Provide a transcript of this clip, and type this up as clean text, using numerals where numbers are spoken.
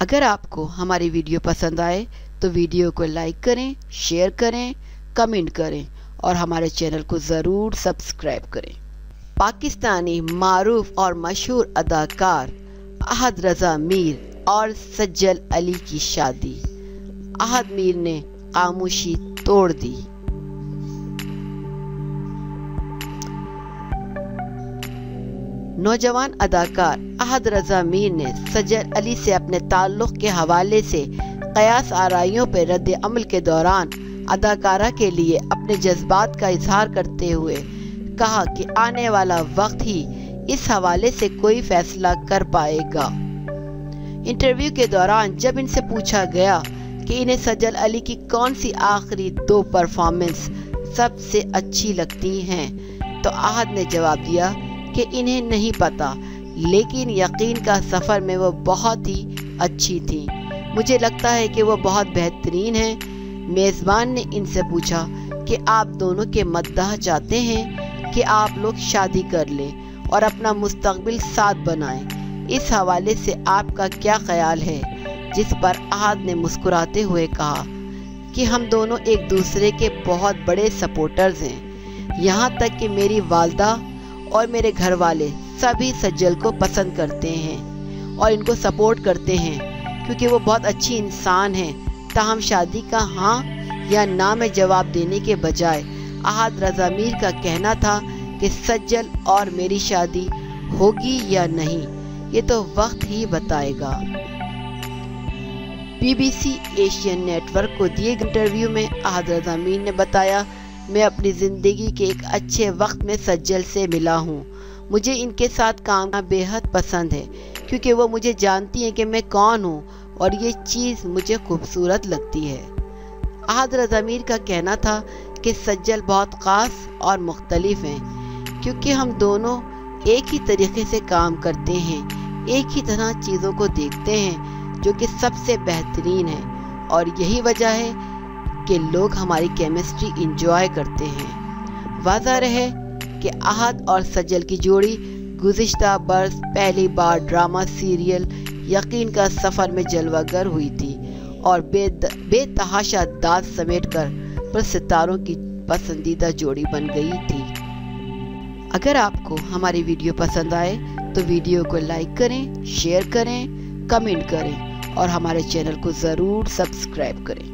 अगर आपको हमारी वीडियो पसंद आए तो वीडियो को लाइक करें, शेयर करें, कमेंट करें और हमारे चैनल को ज़रूर सब्सक्राइब करें। पाकिस्तानी मारूफ और मशहूर अदाकार अहद रज़ा मीर और सज्जल अली की शादी। अहद मीर ने खामोशी तोड़ दी। नौजवान अदाकार अहद रज़ा मीर ने सज्जल अली से अपने ताल्लुक़ के हवाले से क़यास आराइयों पर रद्द अमल के दौरान अदाकारा के लिए अपने जज्बात का इजहार करते हुए कहा कि आने वाला वक्त ही इस हवाले से कोई फैसला कर पाएगा। इंटरव्यू के दौरान जब इनसे पूछा गया कि इन्हें सज्जल अली की कौन सी आखिरी 2 परफॉर्मेंस सबसे अच्छी लगती हैं, तो अहद ने जवाब दिया कि इन्हें नहीं पता, लेकिन यकीन का सफ़र में वो बहुत ही अच्छी थी। मुझे लगता है कि वो बहुत बेहतरीन है। मेज़बान ने इनसे पूछा कि आप दोनों के मद्दाह चाहते हैं कि आप लोग शादी कर लें और अपना मुस्तकबिल साथ बनाएं। इस हवाले से आपका क्या ख्याल है? जिस पर अहद ने मुस्कुराते हुए कहा कि हम दोनों एक दूसरे के बहुत बड़े सपोर्टर्स हैं। यहाँ तक कि मेरी वालदा और मेरे घर वाले सभी सज्जल को पसंद करते हैं और इनको सपोर्ट करते हैं क्योंकि वो बहुत अच्छी इंसान है। ताहम शादी का हाँ या ना में जवाब देने के बजाय अहद रज़ा मीर का कहना था कि सज्जल और मेरी शादी होगी या नहीं, ये तो वक्त ही बताएगा। BBC एशियन नेटवर्क को दिए इंटरव्यू में अहद रज़ा मीर ने बताया, मैं अपनी ज़िंदगी के एक अच्छे वक्त में सज्जल से मिला हूँ। मुझे इनके साथ काम करना बेहद पसंद है क्योंकि वो मुझे जानती हैं कि मैं कौन हूँ और ये चीज़ मुझे खूबसूरत लगती है। अहद रज़ा मीर का कहना था कि सज्जल बहुत ख़ास और मुख्तलिफ हैं क्योंकि हम दोनों एक ही तरीके से काम करते हैं, एक ही तरह चीज़ों को देखते हैं जो कि सबसे बेहतरीन है और यही वजह है कि लोग हमारी केमिस्ट्री इंजॉय करते हैं। वाज़ह रहे कि अहद और सज्जल की जोड़ी गुज़िश्ता बरस पहली बार ड्रामा सीरियल यकीन का सफ़र में जलवागर हुई थी और बेतहाशा दाद समेटकर सितारों की पसंदीदा जोड़ी बन गई थी। अगर आपको हमारी वीडियो पसंद आए तो वीडियो को लाइक करें, शेयर करें, कमेंट करें और हमारे चैनल को ज़रूर सब्सक्राइब करें।